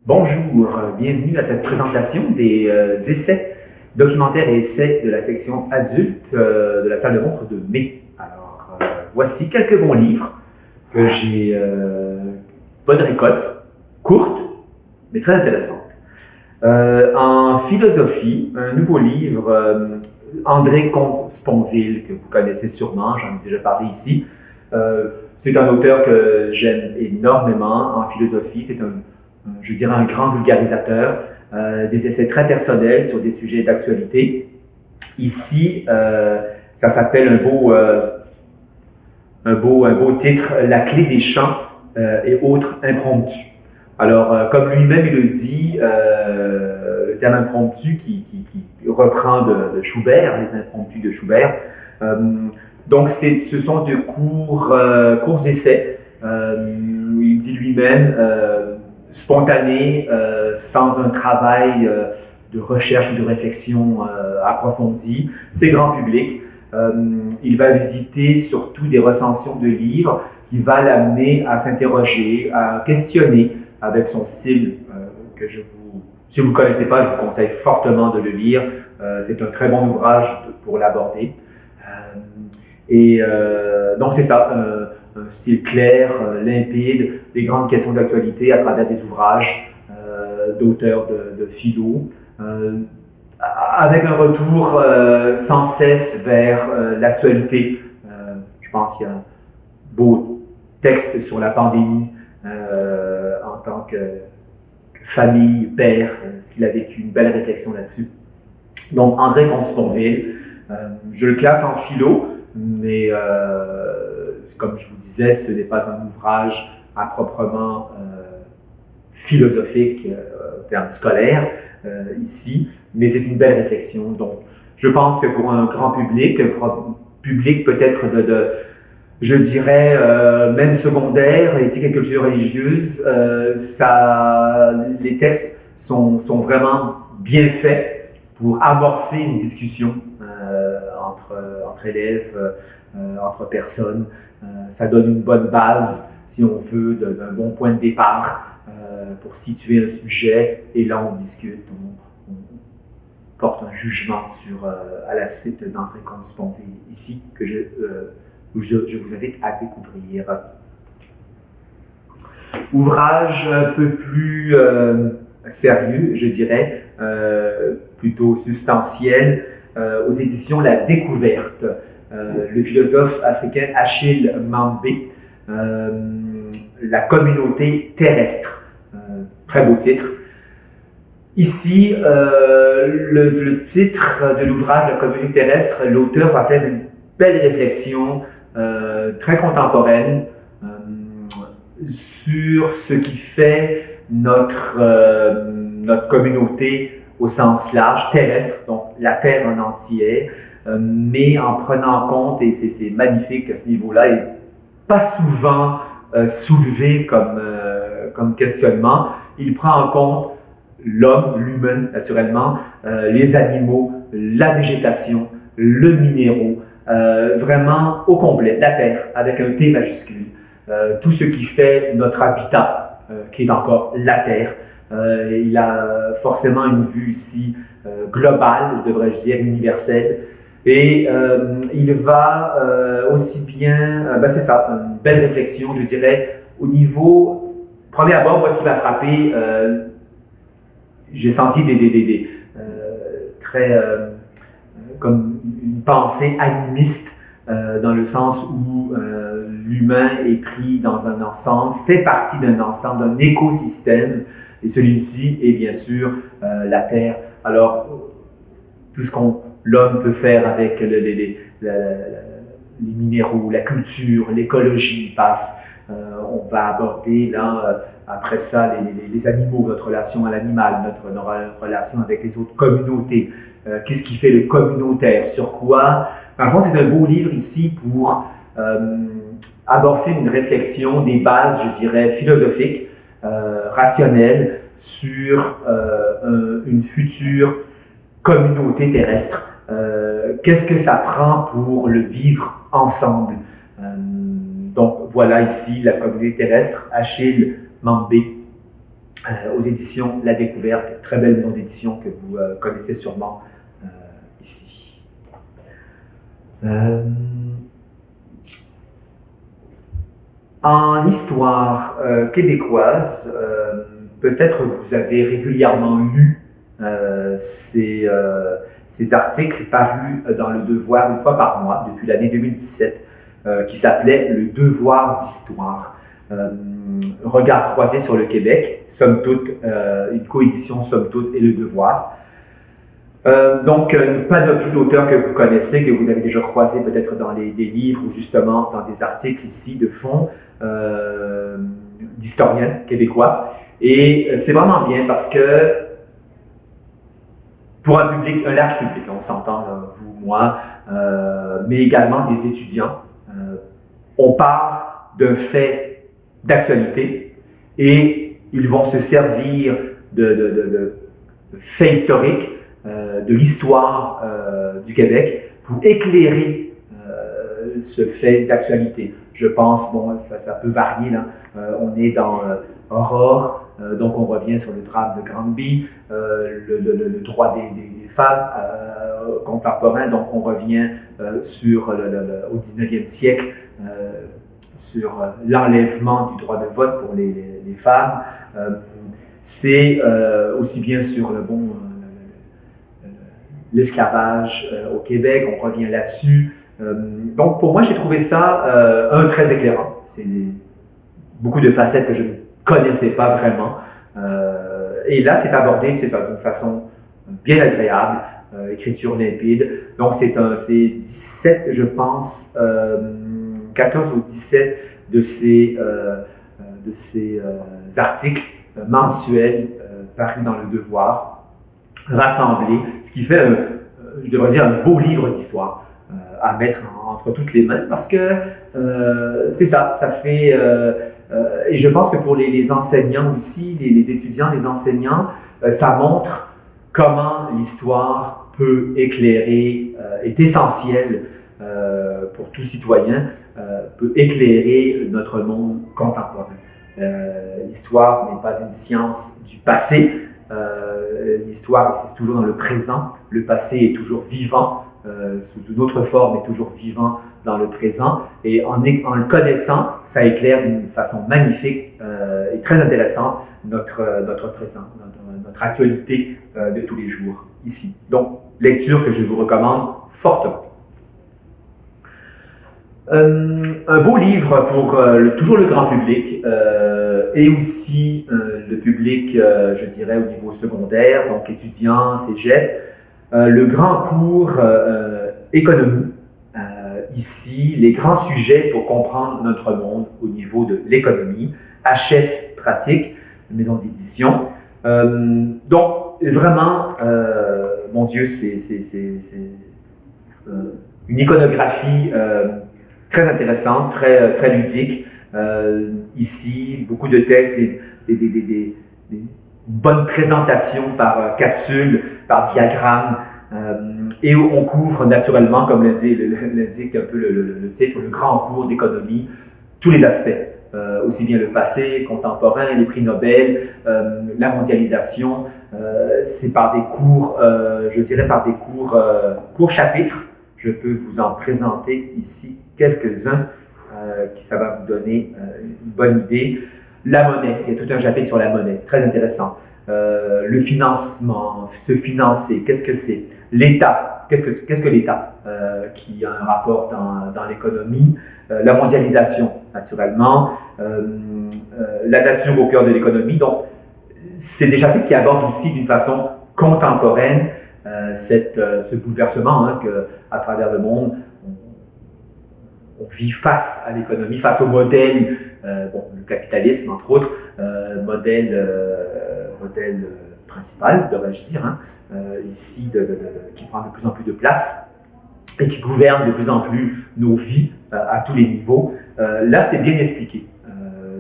Bonjour, bienvenue à cette présentation des essais, documentaires et essais de la section adulte de la salle de montre de mai. Alors, voici quelques bons livres que j'ai, bonne récolte, courte, mais très intéressante. En philosophie, un nouveau livre, André Comte-Sponville, que vous connaissez sûrement, j'en ai déjà parlé ici. C'est un auteur que j'aime énormément en philosophie, c'est je dirais un grand vulgarisateur, des essais très personnels sur des sujets d'actualité. Ici, ça s'appelle un beau titre, La clé des chants et autres impromptus. Alors, comme lui-même il le dit, le terme impromptu qui reprend de Schubert, les impromptus de Schubert. Donc, ce sont de courts essais. Il dit lui-même spontané, sans un travail de recherche ou de réflexion approfondie. C'est grand public. Il va visiter surtout des recensions de livres qui va l'amener à s'interroger, à questionner avec son style que si vous ne connaissez pas, je vous conseille fortement de le lire. C'est un très bon ouvrage pour l'aborder. Donc c'est ça, un style clair, limpide, des grandes questions d'actualité à travers des ouvrages d'auteurs de philo, avec un retour sans cesse vers l'actualité. Je pense qu'il y a un beau texte sur la pandémie en tant que famille, père, ce qu'il a vécu, une belle réflexion là-dessus. Donc André Comte-Sponville, je le classe en philo, mais comme je vous disais, ce n'est pas un ouvrage à proprement philosophique en termes scolaires ici, mais c'est une belle réflexion. Donc, je pense que pour un grand public peut-être je dirais, même secondaire, éthique et culture religieuse, les textes sont vraiment bien faits pour amorcer une discussion entre élèves, entre personnes. Ça donne une bonne base, si on veut, d'un bon point de départ pour situer un sujet, et là on discute, on porte un jugement à la suite d'André Comte-Sponville ici, que je vous invite à découvrir. Ouvrage un peu plus sérieux, je dirais, plutôt substantiel, aux éditions La Découverte. Le philosophe africain Achille Mbembe, La communauté terrestre. Très beau titre. Ici, le titre de l'ouvrage La communauté terrestre, l'auteur va faire une belle réflexion très contemporaine sur ce qui fait notre communauté au sens large, terrestre, donc la Terre en entier, mais en prenant en compte, et c'est magnifique à ce niveau-là, et pas souvent soulevé comme questionnement, il prend en compte l'homme, l'humain naturellement, les animaux, la végétation, le minéraux, vraiment au complet, la Terre, avec un T majuscule, tout ce qui fait notre habitat, qui est encore la Terre. Il a forcément une vue ici globale, devrais-je dire, universelle, et il va aussi bien, c'est ça, une belle réflexion, je dirais, au niveau, premier abord, moi ce qui m'a frappé, j'ai senti des très comme une pensée animiste dans le sens où l'humain est pris dans un ensemble, fait partie d'un ensemble, d'un écosystème, et celui-ci est bien sûr la Terre. Alors, tout ce l'homme peut faire avec les minéraux, la culture, l'écologie passe. On va aborder là, après ça, les animaux, notre relation à l'animal, notre relation avec les autres communautés. Qu'est-ce qui fait le communautaire? Sur quoi? Par contre, c'est un beau livre ici pour amorcer une réflexion des bases, je dirais, philosophiques, rationnelles, sur une future communauté terrestre. Qu'est-ce que ça prend pour le vivre ensemble? Donc voilà ici la communauté terrestre, Achille Mbembe. aux éditions La Découverte, très belle maison d'édition que vous connaissez sûrement ici. En histoire québécoise, peut-être vous avez régulièrement lu ces articles parus dans Le Devoir une fois par mois depuis l'année 2017, qui s'appelait Le Devoir d'histoire. Regard croisé sur le Québec, somme toute, une coédition Somme toute et Le Devoir. Donc, une panoplie d'auteurs que vous connaissez, que vous avez déjà croisés peut-être dans des livres ou justement dans des articles ici de fond, d'historiens québécois. Et c'est vraiment bien parce que pour un public, un large public, on s'entend, vous, moi, mais également des étudiants, on part d'un fait d'actualité et ils vont se servir de faits historiques, de l'histoire du Québec pour éclairer ce fait d'actualité. Je pense, bon, ça peut varier, là. On est dans Aurore, donc on revient sur le drame de Granby, le droit des femmes contemporains, donc on revient au 19e siècle, sur l'enlèvement du droit de vote pour les femmes. C'est aussi bien sur l'esclavage au Québec, on revient là-dessus. Donc pour moi, j'ai trouvé ça très éclairant. C'est beaucoup de facettes que je ne connaissais pas vraiment. Et là, c'est abordé, c'est ça, d'une façon bien agréable, écriture limpide. Donc c'est 17, je pense, 14 ou 17 de ces articles mensuels parus dans Le Devoir, rassemblés, ce qui fait, je devrais dire, un beau livre d'histoire à mettre entre toutes les mains, parce que c'est ça fait... et je pense que pour les enseignants aussi, les étudiants, les enseignants, ça montre comment l'histoire peut éclairer, est essentielle pour tout citoyen, peut éclairer notre monde contemporain. L'histoire n'est pas une science du passé, l'histoire existe toujours dans le présent, le passé est toujours vivant, sous une autre forme est toujours vivant dans le présent, et en le connaissant, ça éclaire d'une façon magnifique et très intéressante notre présent, notre actualité de tous les jours ici. Donc, lecture que je vous recommande fortement. Un beau livre pour toujours le grand public et aussi le public, je dirais, au niveau secondaire, donc étudiants, cégep, le grand cours économie. Ici, les grands sujets pour comprendre notre monde au niveau de l'économie, Hachette pratique, maison d'édition. Donc, vraiment, mon Dieu, c'est une iconographie très intéressante, très ludique. Ici, beaucoup de textes, une bonne présentation par capsule, par diagramme, et où on couvre naturellement, comme l'indique un peu le titre, le grand cours d'économie, tous les aspects, aussi bien le passé, contemporain, les prix Nobel, la mondialisation. C'est par des cours, je dirais par des cours chapitres. Je peux vous en présenter ici quelques-uns, qui ça va vous donner une bonne idée. La monnaie, il y a tout un chapitre sur la monnaie, très intéressant. Le financement, se financer, qu'est-ce que c'est? L'État, qu'est-ce que l'État, qui a un rapport dans l'économie? La mondialisation, naturellement. La nature au cœur de l'économie. Donc, c'est des chapitres qui abordent aussi d'une façon contemporaine ce bouleversement qu'à travers le monde, on vit face à l'économie, face au modèle, le capitalisme entre autres, modèle principal, devrais-je dire, ici, qui prend de plus en plus de place et qui gouverne de plus en plus nos vies à tous les niveaux. Là, c'est bien expliqué.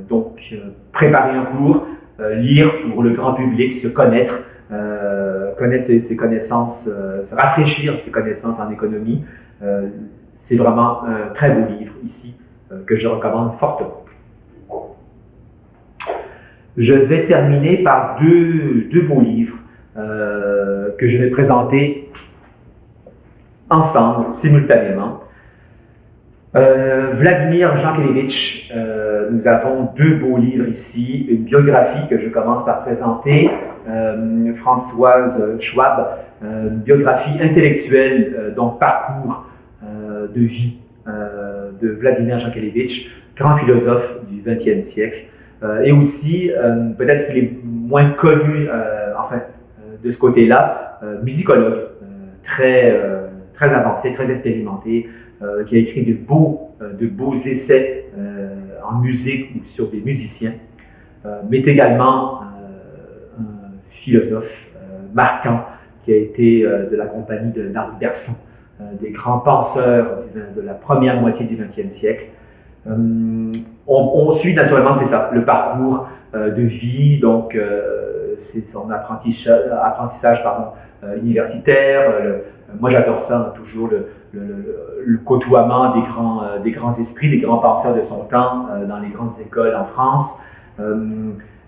Donc, préparer un cours, lire pour le grand public, se connaître, connaître ses connaissances, se rafraîchir ses connaissances en économie. C'est vraiment un très beau livre ici que je recommande fortement. Je vais terminer par deux beaux livres que je vais présenter ensemble, simultanément. Vladimir Jankélévitch, nous avons deux beaux livres ici, une biographie que je commence par présenter, Françoise Schwab, une biographie intellectuelle, donc parcours de vie de Vladimir Jankélévitch, grand philosophe du XXe siècle, et aussi, peut-être qu'il est moins connu, de ce côté-là, musicologue, très avancé, très expérimenté, qui a écrit de beaux essais en musique ou sur des musiciens, mais également un philosophe marquant qui a été de la compagnie de Henri Bergson, des grands penseurs de la première moitié du XXe siècle. On suit naturellement, c'est ça, le parcours de vie, donc c'est son apprentissage universitaire. Moi j'adore ça, toujours le côtoiement des grands esprits, des grands penseurs de son temps dans les grandes écoles en France.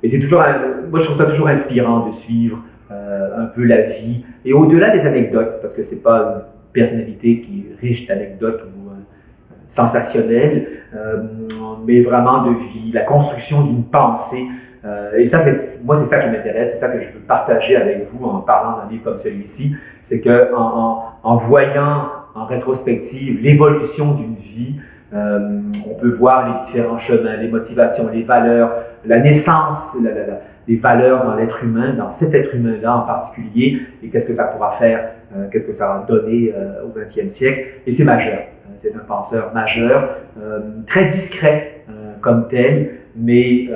Et c'est toujours, moi je trouve ça toujours inspirant de suivre un peu la vie, et au-delà des anecdotes, parce que c'est pas une personnalité qui est riche d'anecdotes ou sensationnelle, mais vraiment de vie, la construction d'une pensée. Et ça, moi, c'est ça qui m'intéresse, c'est ça que je veux partager avec vous en parlant d'un livre comme celui-ci. C'est qu'en voyant en rétrospective l'évolution d'une vie, on peut voir les différents chemins, les motivations, les valeurs, la naissance, les valeurs dans l'être humain, dans cet être humain-là en particulier, et qu'est-ce que ça pourra faire, qu'est-ce que ça va donner au XXe siècle. Et c'est majeur. C'est un penseur majeur, très discret comme tel, mais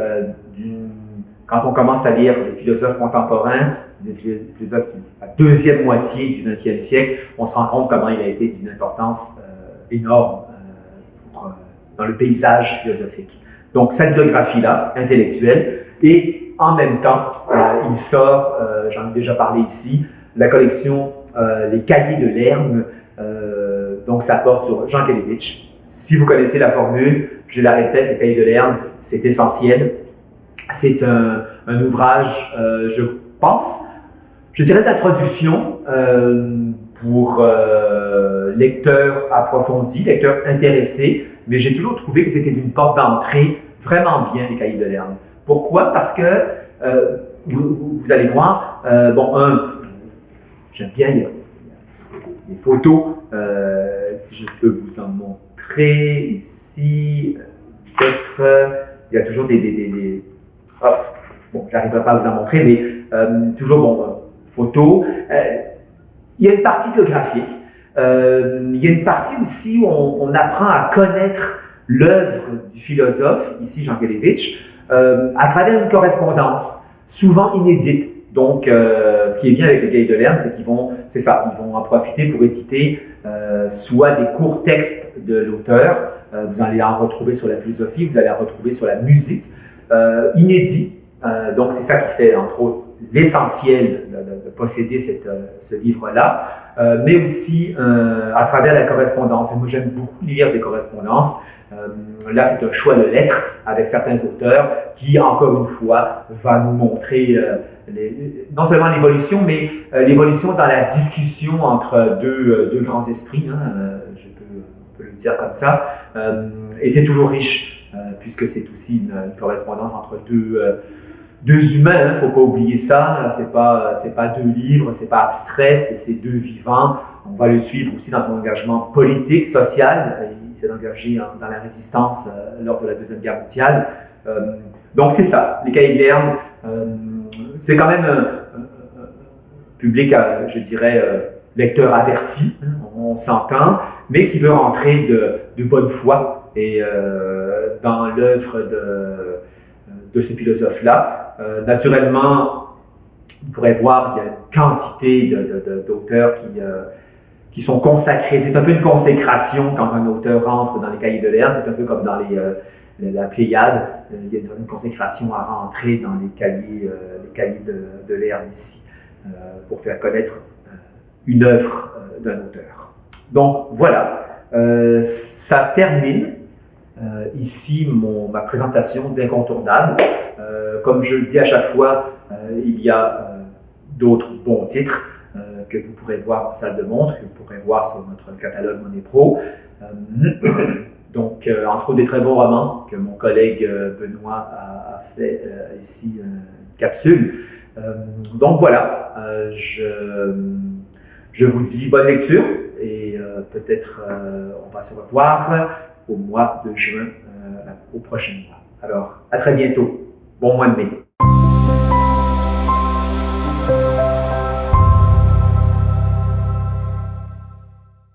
quand on commence à lire des philosophes contemporains, des philosophes de la deuxième moitié du XXe siècle, on se rend compte comment il a été d'une importance énorme dans le paysage philosophique. Donc cette biographie-là, intellectuelle, et en même temps, il sort, j'en ai déjà parlé ici, la collection Les Cahiers de Lerme, donc ça porte sur Jankélévitch. Si vous connaissez la formule, je la répète, Les Cahiers de Lerme, c'est essentiel. C'est un ouvrage, je pense, je dirais d'introduction pour lecteurs approfondis, lecteurs intéressés, mais j'ai toujours trouvé que c'était une porte d'entrée vraiment bien, Les Cahiers de Lerme. Pourquoi? Parce que, vous allez voir, j'aime bien les photos, si je peux vous en montrer ici, peut-être, il y a toujours j'arriverai pas à vous en montrer, mais toujours, photos. Il y a une partie biographique, il y a une partie aussi où on apprend à connaître l'œuvre du philosophe, ici Jankélévitch, à travers une correspondance, souvent inédite. Donc, ce qui est bien avec les Cahiers de Lerme, c'est qu'ils vont en profiter pour éditer soit des courts textes de l'auteur, vous allez en retrouver sur la philosophie, vous allez en retrouver sur la musique, inédits. Donc, c'est ça qui fait, entre autres, l'essentiel de posséder ce livre-là, mais aussi à travers la correspondance. Et moi, j'aime beaucoup lire des correspondances. Là, c'est un choix de lettres avec certains auteurs qui, encore une fois, va nous montrer non seulement l'évolution, mais l'évolution dans la discussion entre deux grands esprits, on peut le dire comme ça. Et c'est toujours riche, puisque c'est aussi une correspondance entre deux humains, faut pas oublier ça. C'est pas deux livres, c'est pas abstrait, c'est deux vivants. On va le suivre aussi dans son engagement politique, social. Il s'est engagé dans la résistance lors de la Deuxième Guerre mondiale. Donc c'est ça, les Cahiers de Lerme. C'est quand même un public, je dirais, lecteur averti, on s'entend, mais qui veut rentrer de bonne foi et dans l'œuvre de ce philosophe-là. Naturellement, on pourrait voir qu'il y a une quantité d'auteurs qui sont consacrés. C'est un peu une consécration quand un auteur rentre dans les Cahiers de Lerme, c'est un peu comme dans la Pléiade. Il y a une consécration à rentrer dans les cahiers de Lerme ici, pour faire connaître une œuvre d'un auteur. Donc voilà, ça termine ici ma présentation d'incontournable. Comme je le dis à chaque fois, il y a d'autres bons titres que vous pourrez voir en salle de montre, que vous pourrez voir sur notre catalogue Monnaie Pro. Donc, entre autres, des très bons romans que mon collègue Benoît a fait ici une capsule. Donc voilà, je vous dis bonne lecture et peut-être on va se revoir au mois de juin, au prochain mois. Alors, à très bientôt. Bon mois de mai.